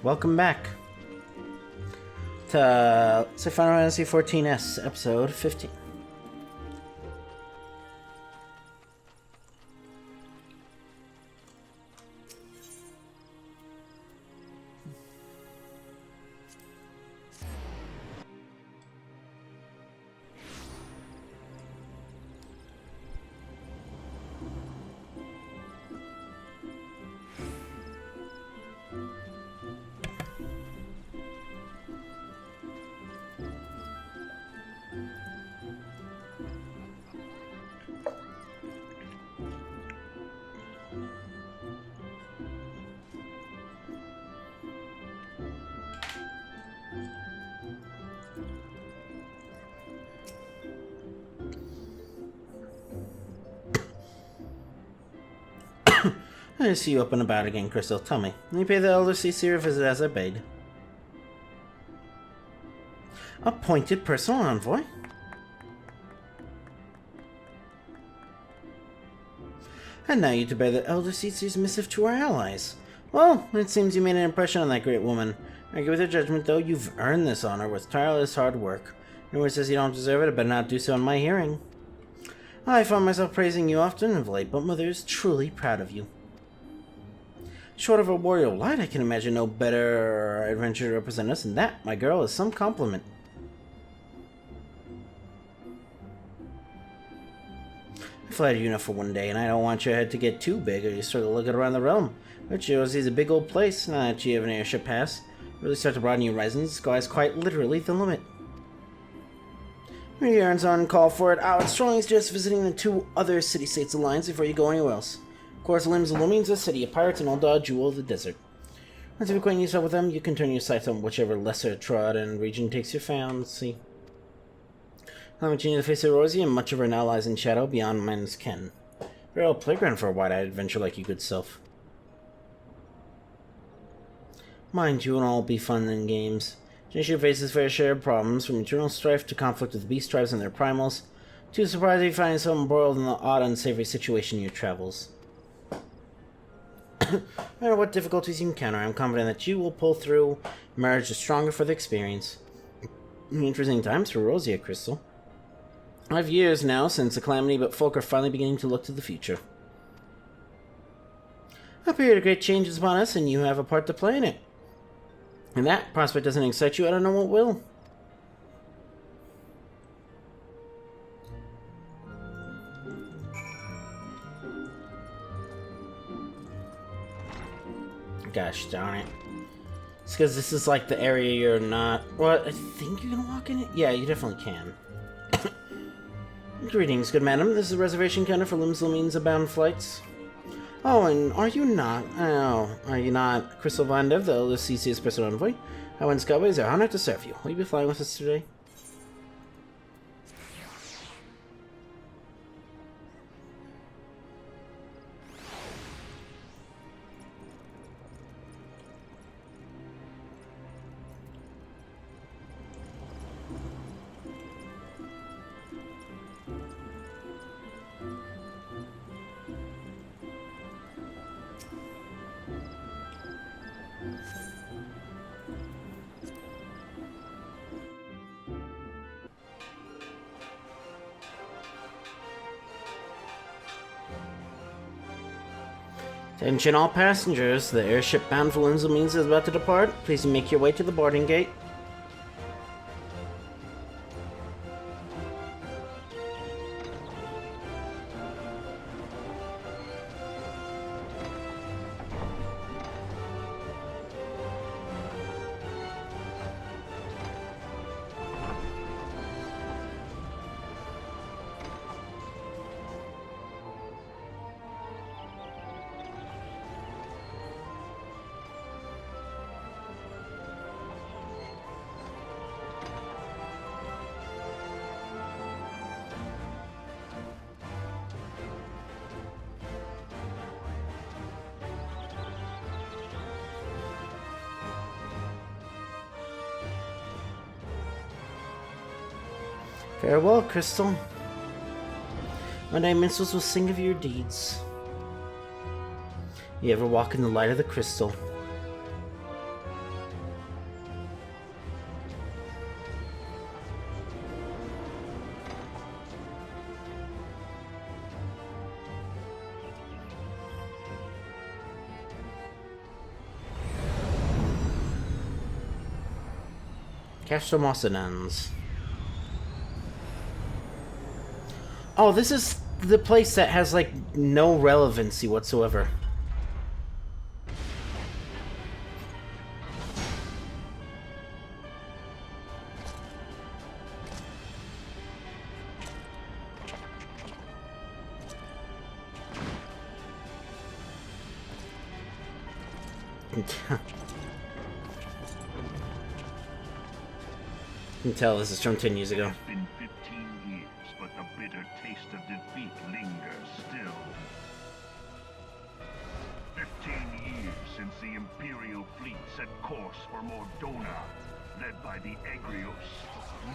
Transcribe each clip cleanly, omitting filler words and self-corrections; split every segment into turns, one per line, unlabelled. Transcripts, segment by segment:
welcome back to Final Fantasy XIV's episode 15. I see you up and about again, Crystal. Tell me, will you pay the Elder CC a visit as I bade? Appointed personal envoy? And now you to bear the Elder CC's missive to our allies. Well, it seems you made an impression on that great woman. I agree with your judgment, though. You've earned this honor with tireless hard work. Anyone says you don't deserve it, I better not do so in my hearing. I find myself praising you often of late, but Mother is truly proud of you. Short of a warrior light, I can imagine no better adventure to represent us, and that, my girl, is some compliment. I flattered you enough for one day, and I don't want your head to get too big, or you start to look around the realm. Which is a big old place, now that you have an airship pass. Really start to broaden your horizons, the sky is quite literally the limit. When your errands on call for it, I would strongly suggest visiting the two other city-states alliance before you go anywhere else. Of course, Lim's Lumines, a city of pirates, and Old Jewel of the desert. Once you've acquainted yourself with them, you can turn your sights on whichever lesser-trodden region takes your fancy. I'll continue to face Rosie and much of her now lies in shadow beyond men's ken. Real playground for a wide-eyed adventure like you, good self. Mind you, it'll all be fun and games. Jinchu faces fair share of problems, from eternal strife to conflict with beast tribes and their primals, to surprise if you find yourself embroiled in the odd, unsavory situation in your travels. No matter what difficulties you encounter, I'm confident that you will pull through, emerge stronger for the experience. Interesting times for Rosia, Crystal. 5 years now since the calamity, but folk are finally beginning to look to the future. A period of great change is upon us, and you have a part to play in it. And that prospect doesn't excite you, I don't know what will. Gosh darn it. It's because this is like the area you're not... Well, I think you're gonna walk in it? Yeah, you definitely can. Greetings, good madam. This is a reservation counter for Lim's Lumines abound flights. Oh, and are you not Crystal Vandev, the Elder CC's personal envoy? I went Skyways are honored to serve you. Will you be flying with us today? Attention all passengers, the airship bound for Lim's Lumines is about to depart. Please make your way to the boarding gate. Farewell, Crystal. One day minstrels will sing of your deeds. You ever walk in the light of the crystal? Castlemossonans. Oh, this is the place that has, like, no relevancy whatsoever. You can tell this is from 10 years ago.
It's been 15 years, but the bitter taste of defeat lingers still. 15 years since the Imperial fleet set course for Mordona, led by the Agrios,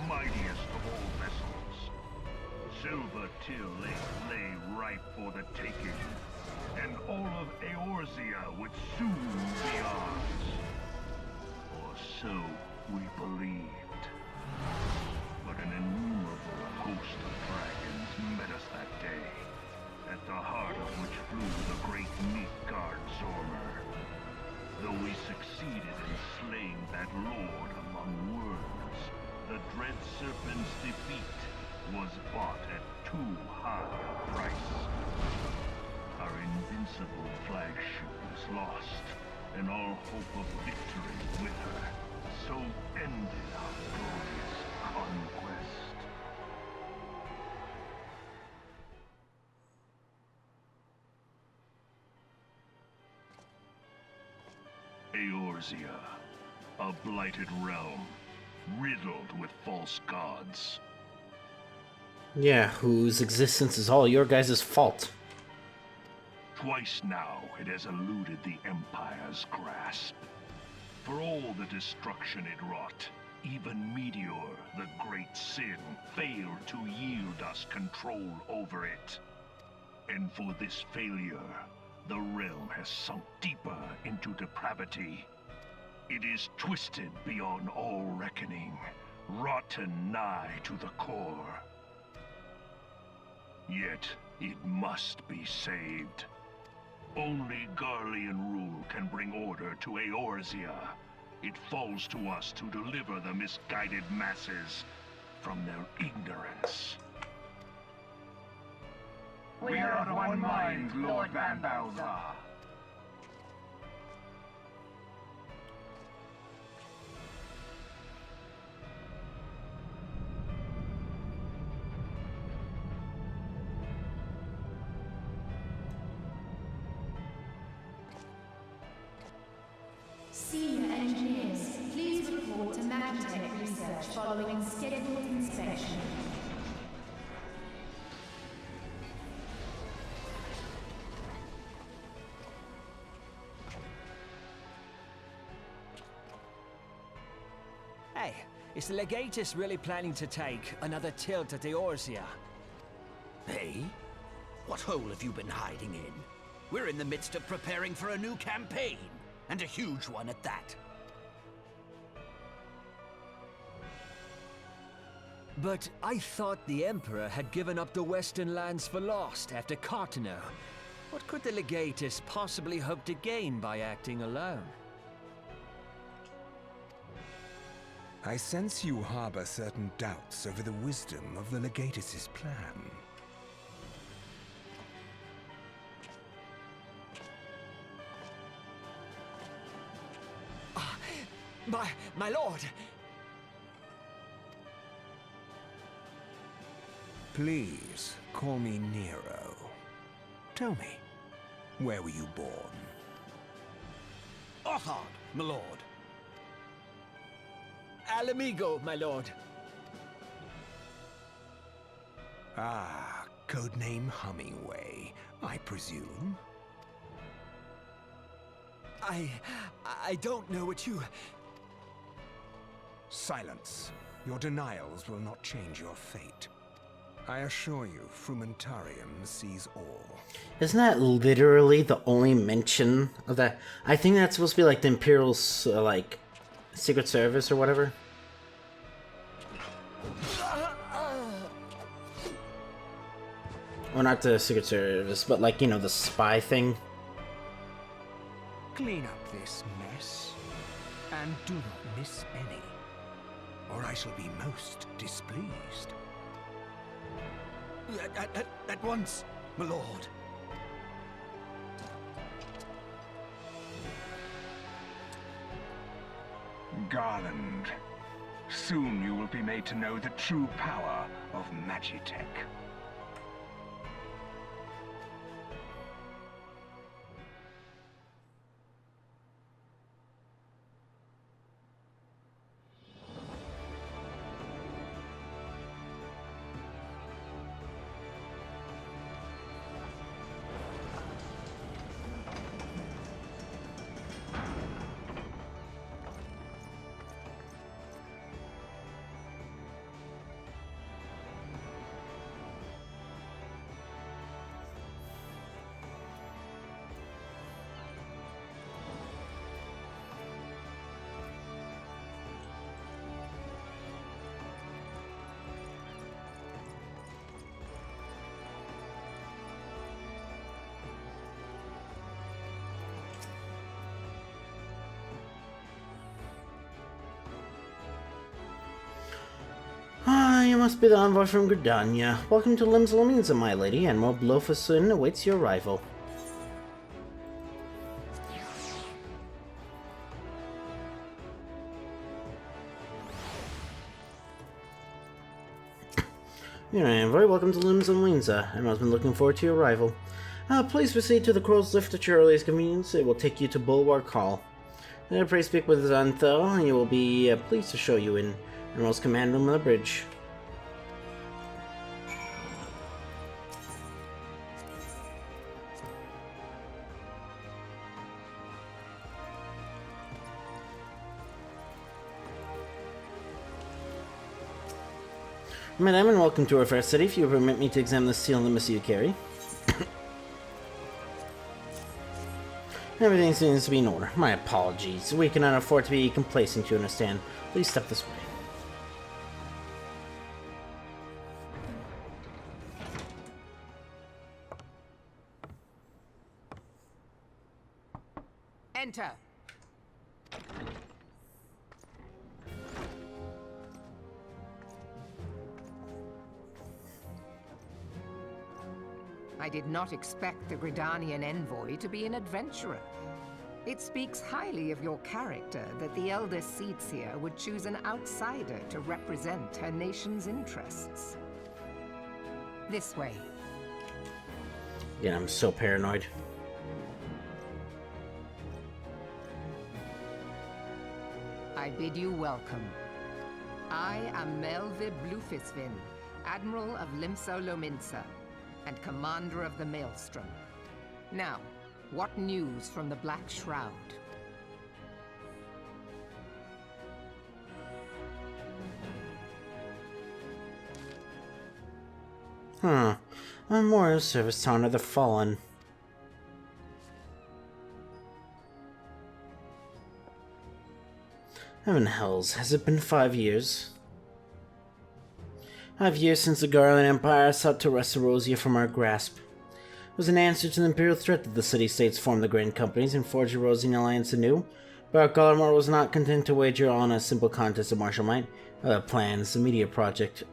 mightiest of all vessels. Silver Till Lake lay ripe for the taking, and all of Eorzea would soon be ours. Or so we believed. But an innumerable host of dragons met us that day, at the heart of which flew the great Midgard Zormer. Though we succeeded in slaying that lord among worms, the dread Serpent's defeat was bought at too high a price. Our invincible flagship was lost, and all hope of victory with her. So ended our glorious conquest. Eorzea, a blighted realm, riddled with false gods.
Yeah, whose existence is all your guys' fault.
Twice now it has eluded the Empire's grasp. For all the destruction it wrought, even Meteor, the great sin, failed to yield us control over it. And for this failure, the realm has sunk deeper into depravity. It is twisted beyond all reckoning, rotten nigh to the core. Yet, it must be saved. Only Garlean rule can bring order to Eorzea. It falls to us to deliver the misguided masses from their ignorance.
We are of one mind, Lord Van Balzar.
Senior engineers, please report to Magitech research following scheduled inspection.
Hey, is the Legatus really planning to take another tilt at Eorzea?
Hey? What hole have you been hiding in? We're in the midst of preparing for a new campaign, and a huge one at that.
But I thought the Emperor had given up the Western lands for lost after Cartano. What could the Legatus possibly hope to gain by acting alone?
I sense you harbor certain doubts over the wisdom of the Legatus' plan.
My lord!
Please, call me Nero. Tell me, where were you born?
Othard, my lord.
Alamigo, my lord.
Ah, codename Hummingway, I presume.
I don't know what you...
Silence. Your denials will not change your fate. I assure you, Frumentarium sees all.
Isn't that literally the only mention of that? I think that's supposed to be like the Imperial, like, Secret Service or whatever. Well, not the Secret Service, but like, you know, the spy thing.
Clean up this mess, and do not miss any. or I shall be most displeased.
At once, my lord.
Garland, soon you will be made to know the true power of Magitech.
Ah, you must be the envoy from Gridania. Welcome to Limbs Lominza, my lady, and Admiral Blofasun awaits your arrival. You're an envoy, welcome to Limbs Lominza, and I've been looking forward to your arrival. Please proceed to the Crow's Lift at your earliest convenience. It will take you to Bulwark Hall. Pray speak with Xanthel, and you will be pleased to show you in Admiral's command room on the bridge. Madam, and welcome to our fair city. If you permit me to examine the seal and the missive you carry. Everything seems to be in order. My apologies. We cannot afford to be complacent, you understand. Please step this way.
Enter. I did not expect the Gridanian envoy to be an adventurer. It speaks highly of your character that the Elder Seatsia would choose an outsider to represent her nation's interests. This way.
Again, I'm so paranoid.
I bid you welcome. I am Melvib Blufisvin, Admiral of Limso Lominsa, and Commander of the Maelstrom. Now, what news from the Black Shroud?
A memorial service to honor the fallen. Heaven hells, has it been 5 years? 5 years since the Garland Empire sought to wrest Erosia from our grasp. It was an answer to the Imperial threat that the city-states formed the Grand Companies and forged the Erosian Alliance anew. But Garlemar was not content to wager on a simple contest of martial might. Other plans, the Meteor Project.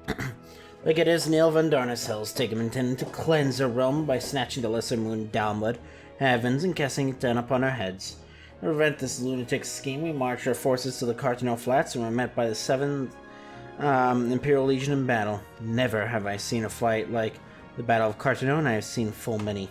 Like it is, Neil Van Darnus Hills take him intending to cleanse their realm by snatching the Lesser Moon downward heavens and casting it down upon our heads. To prevent this lunatic scheme, we marched our forces to the Cartano Flats and were met by the 7th Imperial Legion in battle. Never have I seen a fight like the Battle of Cartano, and I have seen full many.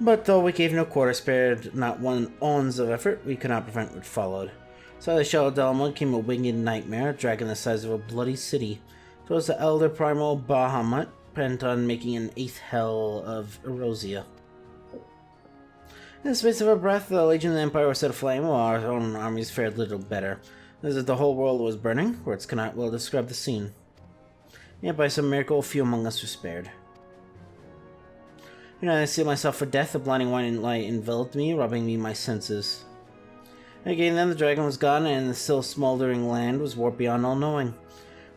But though we gave no quarter, spared not one ounce of effort, we could not prevent what followed. So the Shell of Delmon came a winged nightmare, a dragon the size of a bloody city. So was the elder primal Bahamut, bent on making an 8th hell of Erosia. In the space of a breath, the Legion of the Empire was set aflame, while our own armies fared little better. As if the whole world was burning, words cannot well describe the scene. Yet by some miracle, few among us were spared. I sealed myself for death, the blinding white light enveloped me, robbing me my senses. Again, then the dragon was gone, and the still smoldering land was warped beyond all knowing.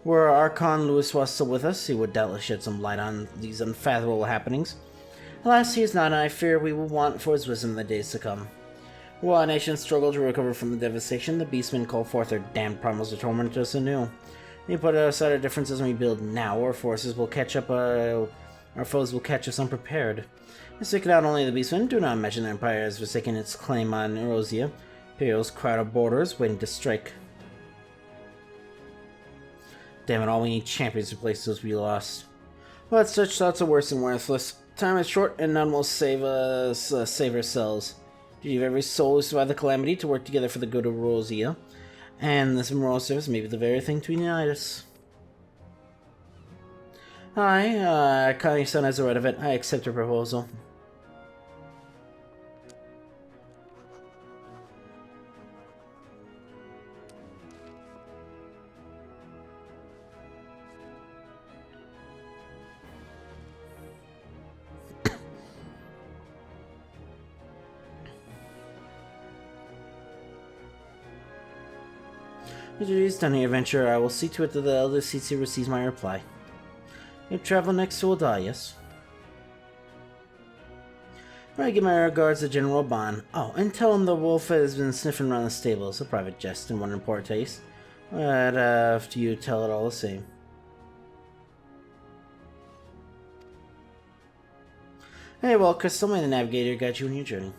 Were Archon Louis was still with us, he would doubtless shed some light on these unfathomable happenings. Alas, he is not, and I fear we will want for his wisdom in the days to come. While our nation struggled to recover from the devastation, the beastmen called forth their damned primal to torment us anew. We put aside our differences and we build now. Our forces will catch up. Our foes will catch us unprepared. Seek not only the beastmen. Do not imagine the Empire has forsaken its claim on Erosia. Imperial's crowd of borders waiting to strike. Damn it! All we need champions to replace those we lost. But such thoughts are worse than worthless. Time is short, and none will save us. Save ourselves. Do you have every soul who survived the calamity to work together for the good of Erosia? And this memorial service may be the very thing to unite us. I, Connie Son has a right of it. I accept your proposal. Introduced on the adventure, I will see to it that the elder Tsitsi receives my reply. You travel next to Odalius. I give my regards to General Ban. Oh, and tell him the wolf has been sniffing around the stables. A private jest and one in poor taste. But after you tell it all the same. Hey, well, Crystal, may the Navigator guide you on your journey.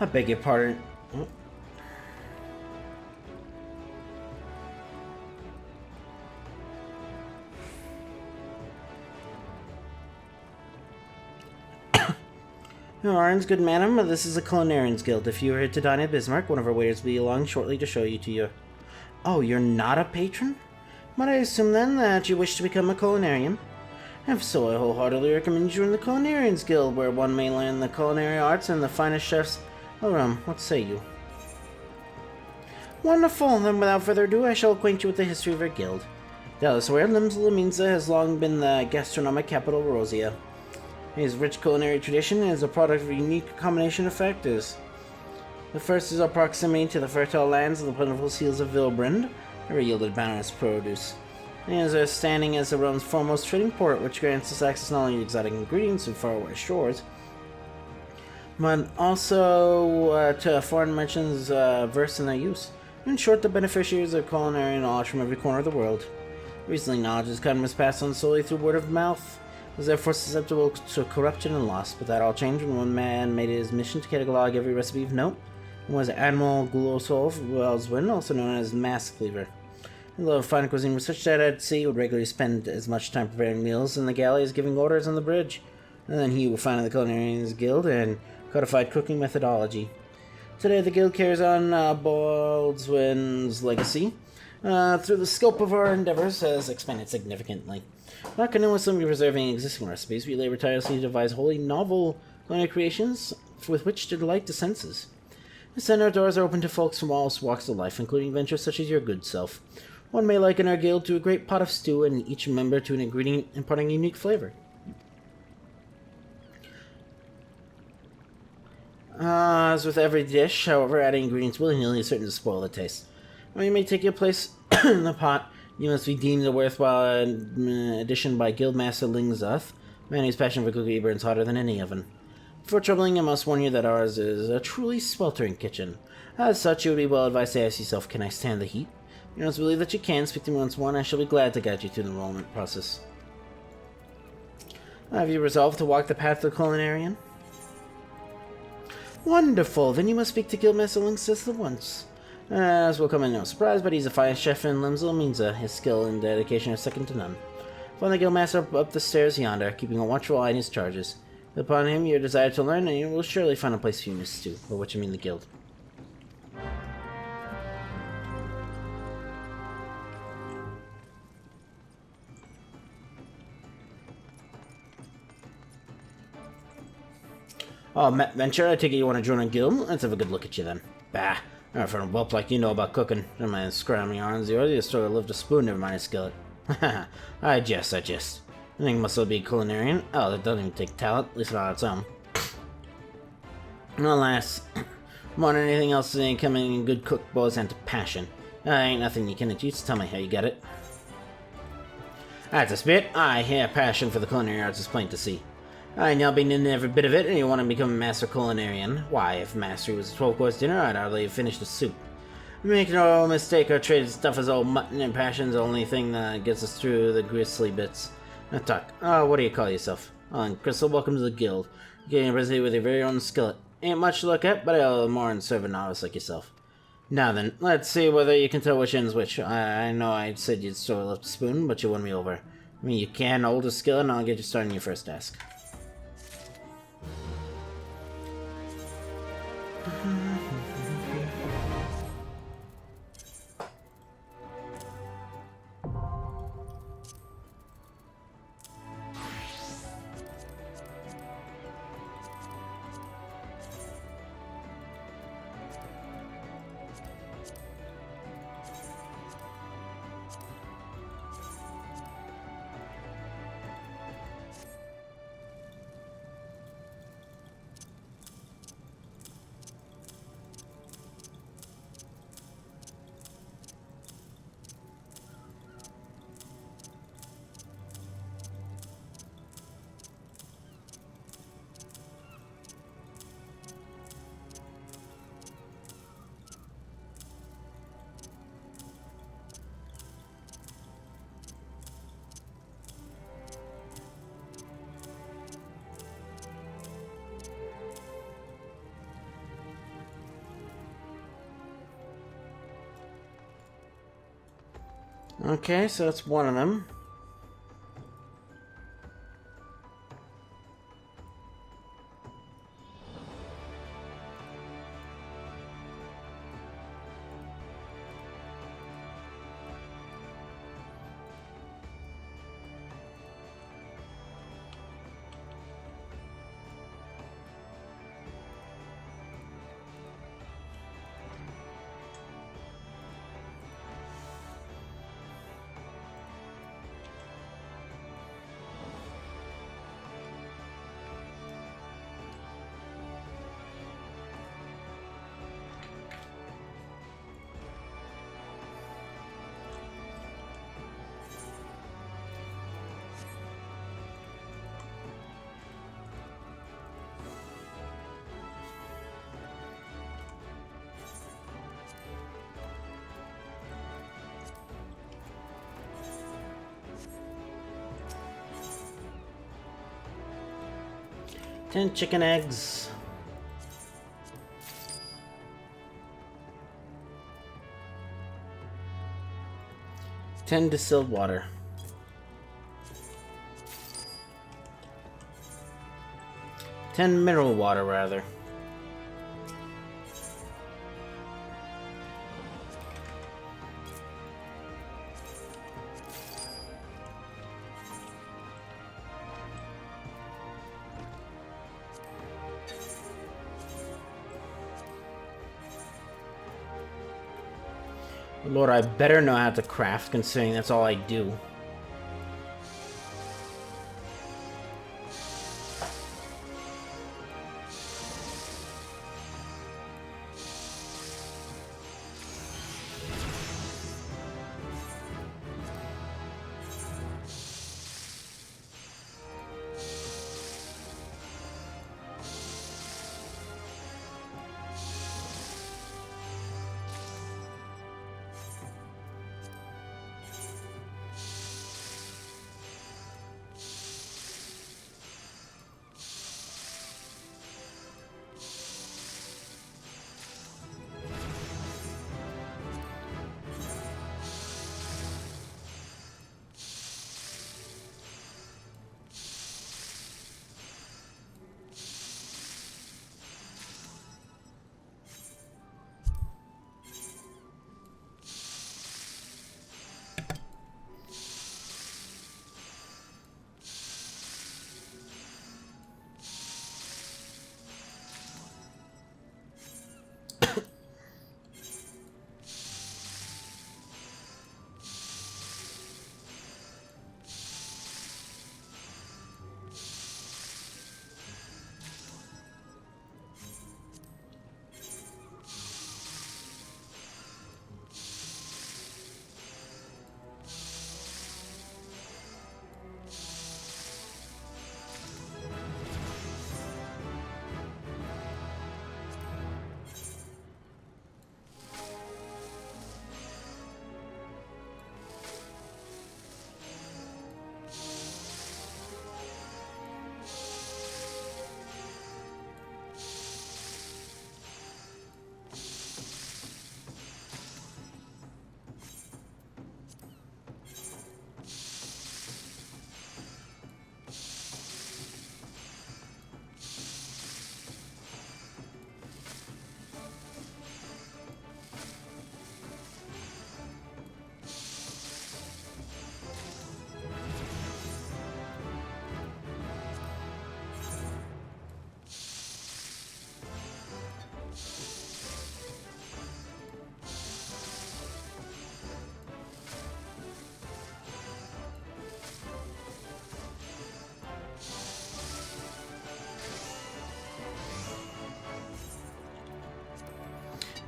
I beg your pardon. Orange, good madam, this is the Culinarians Guild. If you are here to dine at Bismarck, one of our waiters will be along shortly to show you to your... Oh, you're not a patron? Might I assume then that you wish to become a culinarian? If so, I wholeheartedly recommend you join the Culinarians Guild, where one may learn the culinary arts and the finest chefs. Oh, what say you? Wonderful! Then without further ado, I shall acquaint you with the history of our guild. Doubtless aware, Limsa has long been the gastronomic capital of Erosia. Its rich culinary tradition is a product of a unique combination of factors. The first is our proximity to the fertile lands and the plentiful seals of Vilbrand, where yielded boundless produce. It is our standing as the realm's foremost trading port, which grants us access not only to exotic ingredients from faraway shores, but also to foreign merchants versed in their use. In short, the beneficiaries of culinary knowledge from every corner of the world. Recently, knowledge has come passed on solely through word of mouth, was therefore susceptible to corruption and loss, but that all changed when one man made it his mission to catalog every recipe of note, and was Admiral Glosol Wellswin, also known as Mass Cleaver. Although fine cuisine research that at sea would regularly spend as much time preparing meals in the galley as giving orders on the bridge, and then he would found the Culinarians Guild and codified cooking methodology. Today, the guild carries on Baldwin's legacy. Through the scope of our endeavors has expanded significantly. Not continuously preserving existing recipes, we labor tirelessly to devise wholly novel culinary creations with which to delight the senses. Instead, our doors are open to folks from all walks of life, including ventures such as your good self. One may liken our guild to a great pot of stew, and each member to an ingredient imparting a unique flavor. As with every dish, however, adding ingredients willy-nilly is certain to spoil the taste. While you may take your place in the pot, you must be deemed a worthwhile addition by Guildmaster Lingzuth, a man whose passion for cookery burns hotter than any oven. Before troubling, I must warn you that ours is a truly sweltering kitchen. As such, you would be well advised to ask yourself, can I stand the heat? You must believe that you can. Speak to me once more, and I shall be glad to guide you through the enrollment process. Have you resolved to walk the path of the culinarian? Wonderful! Then you must speak to Guildmaster Lingzuth at once. As will come as no surprise, but he's a fine chef in Limsel means his skill and dedication are second to none. Find the guildmaster up the stairs yonder, keeping a watchful eye on his charges. Upon him your desire to learn, and you will surely find a place for you in his stew, or what you mean the guild. Oh, Venture, I take it you want to join a guild? Let's have a good look at you then. Bah, not from a whelp like you know about cooking. Never mind scrambling arms, you already sort of lift a spoon, never mind a skillet. Haha, I jest. I think must be a culinarian. Oh, that doesn't even take talent, at least not on its own. Alas, more than anything else, it ain't coming in good cook boils down to passion. Ain't nothing you can teach, tell me how you get it. That's a spit. I hear passion for the culinary arts is plain to see. I now been in every bit of it, and you want to become a master culinarian. Why, if mastery was a 12-course dinner, I'd hardly have finished the soup. Make no mistake, our trade stuff is all mutton, and passion's the only thing that gets us through the grisly bits. Now talk. What do you call yourself? Oh, and Crystal, welcome to the guild. Getting busy with your very own skillet. Ain't much to look at, but I'll more than serve a novice like yourself. Now then, let's see whether you can tell which end's which. I know I said you'd sort of lift a spoon, but you won me over. I mean, you can hold a skillet, and I'll get you started on your first task. Okay, so that's one of them. Ten chicken eggs. 10 distilled water. Ten mineral water, rather. Lord, I better know how to craft, considering that's all I do.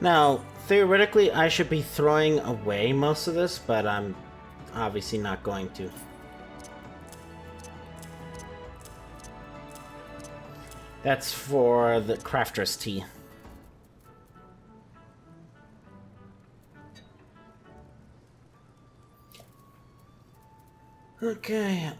Now, theoretically, I should be throwing away most of this, but I'm obviously not going to. That's for the crafter's tea. Okay,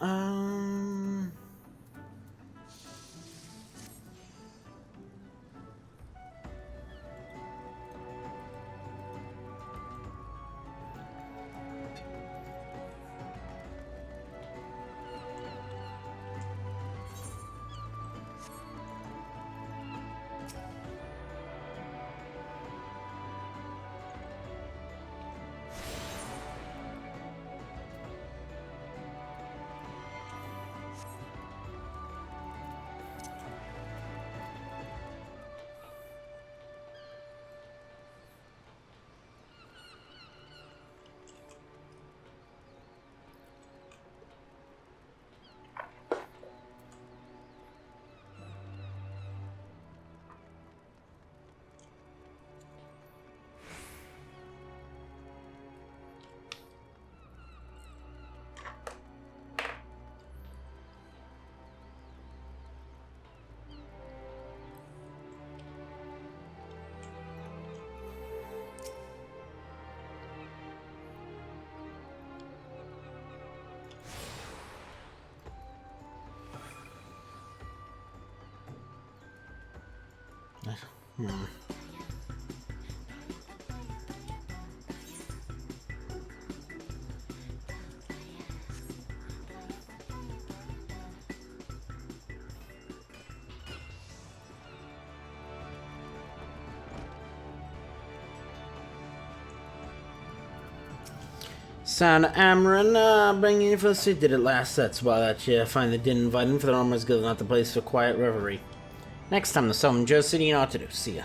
Sound Amron, bringing you for the suit did it last. That's why that you finally didn't invite him for the Armor's Guild, not the place for quiet revelry. Next time the Summon Joe City, you know what to do. See ya.